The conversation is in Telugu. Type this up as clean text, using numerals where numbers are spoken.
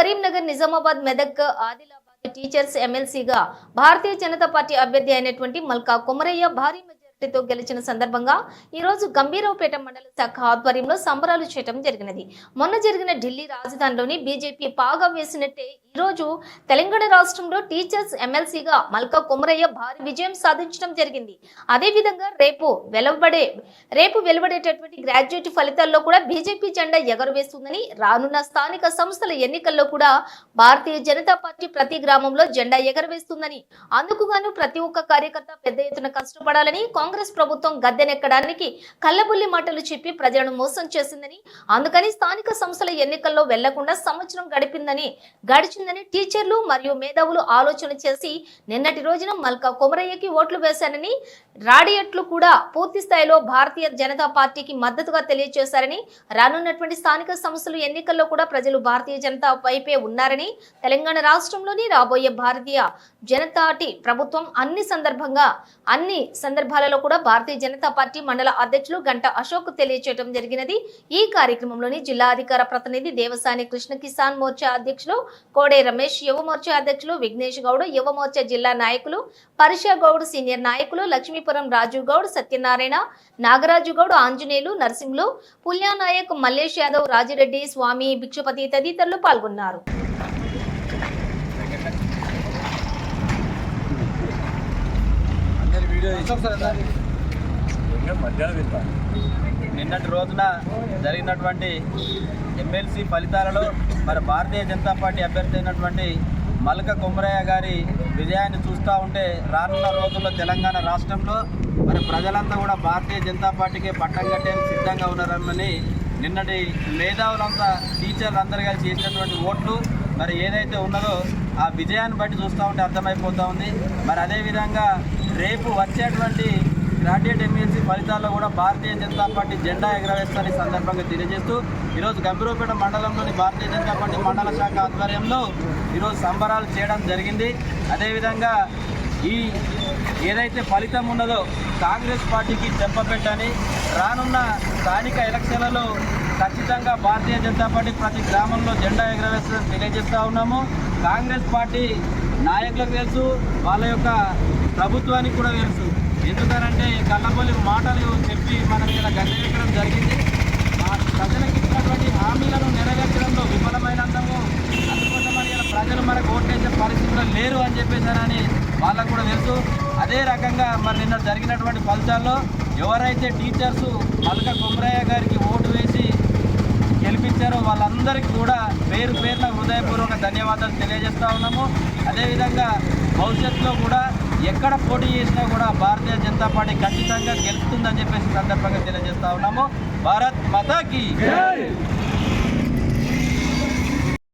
కరీంనగర్, నిజామాబాద్, మెదక్, ఆదిలాబాద్ టీచర్స్ ఎమ్మెల్సీగా భారతీయ జనతా పార్టీ అభ్యర్థి అయినటువంటి మల్కా కొమరయ్య భారీ మెజారిటీతో గెలిచిన సందర్భంగా ఈ రోజు గంభీరావుపేట మండల శాఖ ఆధ్వర్యంలో సంబరాలు చేయడం జరిగినది. మొన్న జరిగిన ఢిల్లీ రాజధానిలోని బీజేపీ పాగా వేసినట్టే ఈ రోజు తెలంగాణ రాష్ట్రంలో టీచర్స్ ఎమ్మెల్సీగా మల్కా కొమరయ్య భారీ విజయం సాధించడం జరిగింది. అదేవిధంగా రేపు వెలువడేటటువంటి గ్రాడ్యుయేట్ ఫలితాల్లో కూడా బీజేపీ జెండా ఎగరవేస్తుందని, రానున్న స్థానిక సంస్థల ఎన్నికల్లో కూడా భారతీయ జనతా పార్టీ ప్రతి గ్రామంలో జెండా ఎగరవేస్తుందని, అందుకుగాను ప్రతి ఒక్క కార్యకర్త పెద్ద ఎత్తున కష్టపడాలని, కాంగ్రెస్ ప్రభుత్వం గద్దెనెక్కడానికి కల్లబుల్లి మాటలు చెప్పి ప్రజలను మోసం చేసిందని, అందుకని స్థానిక సంస్థల ఎన్నికల్లో వెళ్లకుండా సంవత్సరం గడిచిందని టీచర్లు మరియు మేధావులు ఆలోచన చేసి నిన్నటి రోజున మల్కా కొమరయ్యకి ఓట్లు వేశారని, రాడియట్లు కూడా పూర్తి స్థాయిలో భారతీయ జనతా పార్టీకి మద్దతుగా తెలియజేశారని, రానున్నటువంటి స్థానిక సంస్థల ఎన్నికల్లో కూడా ప్రజలు భారతీయ జనతా వైపే ఉన్నారని, తెలంగాణ రాష్ట్రంలోని రాబోయే భారతీయ జనతాటి ప్రభుత్వం అన్ని సందర్భాలలో కూడా భారతీయ జనతా పార్టీ మండల అధ్యక్షులు గంట అశోక్ తెలియజేయడం జరిగినది. ఈ కార్యక్రమంలోని జిల్లా అధికార ప్రతినిధి దేవసాని కృష్ణ, కిసాన్ మోర్చా అధ్యక్షులు కోడే రమేష్, యువ మోర్చా అధ్యక్షులు విఘ్నేష్ గౌడ్, యువ మోర్చా జిల్లా నాయకులు పరిషా గౌడ్, సీనియర్ నాయకులు లక్ష్మీపురం రాజు గౌడ్, సత్యనారాయణ, నాగరాజు గౌడ్, ఆంజనేయులు, నరసింహులు, పుల్యానాయక్, మల్లేష్ యాదవ్, రాజిరెడ్డి, స్వామి, భిక్షపతి తదితరులు పాల్గొన్నారు. నిన్నటి రోజున జరిగినటువంటి ఎమ్మెల్సీ ఫలితాలలో మరి భారతీయ జనతా పార్టీ అభ్యర్థి అయినటువంటి మల్కా కొమరయ్య గారి విజయాన్ని చూస్తూ ఉంటే రానున్న రోజుల్లో తెలంగాణ రాష్ట్రంలో మరి ప్రజలంతా కూడా భారతీయ జనతా పార్టీకి పట్టం కట్టేందుకు సిద్ధంగా ఉన్నారని నిన్నటి మేధావులంతా టీచర్లు అందరూ కలిసి చేసినటువంటి ఓట్లు మరి ఏదైతే ఉన్నదో ఆ విజయాన్ని బట్టి చూస్తూ ఉంటే అర్థమైపోతూ ఉంది. మరి అదేవిధంగా రేపు వచ్చేటువంటి గ్రాడ్యుయేట్ ఎమ్మెల్సీ ఫలితాల్లో కూడా భారతీయ జనతా పార్టీ జెండా ఎగరవేస్తారని సందర్భంగా తెలియజేస్తూ ఈరోజు గంభీరావుపేట మండలంలోని భారతీయ జనతా పార్టీ మండల శాఖ ఆధ్వర్యంలో ఈరోజు సంబరాలు చేయడం జరిగింది. అదేవిధంగా ఈ ఏదైతే ఫలితం ఉన్నదో కాంగ్రెస్ పార్టీకి చెప్పపెట్టని, రానున్న స్థానిక ఎలక్షన్లలో ఖచ్చితంగా భారతీయ జనతా పార్టీ ప్రతి గ్రామంలో జెండా ఎగరవేస్తుందని తెలియజేస్తూ ఉన్నాము. కాంగ్రెస్ పార్టీ నాయకులకు తెలుసు, వాళ్ళ యొక్క ప్రభుత్వానికి కూడా తెలుసు. ఎందుకనంటే కళ్ళబొల్లి మాటలు చెప్పి మనం ఇలా గద్దెనెక్కడం జరిగింది. ప్రజలకు ఇచ్చినటువంటి హామీలను నెరవేర్చడంలో విఫలమైనందుకు అందుకోసమని ఇలా ప్రజలు మనకు ఓట్లేసే పరిస్థితుల్లో లేరు అని చెప్పేసారని వాళ్ళకు కూడా తెలుసు. అదే రకంగా మరి నిన్న జరిగినటువంటి ఫలితాల్లో ఎవరైతే టీచర్సు మల్కా కొమరయ్య గారికి ఓటు వేసి గెలిపించారో వాళ్ళందరికీ కూడా పేరు పేరున హృదయపూర్వక ధన్యవాదాలు తెలియజేస్తూ ఉన్నాము. అదేవిధంగా భవిష్యత్తులో కూడా ఎక్కడ పోటీ చేసినా కూడా భారతీయ జనతా పార్టీ ఖచ్చితంగా గెలుస్తుందని చెప్పేసి సందర్భంగా తెలియజేస్తా ఉన్నాము. భారత్ మాతాకి జై.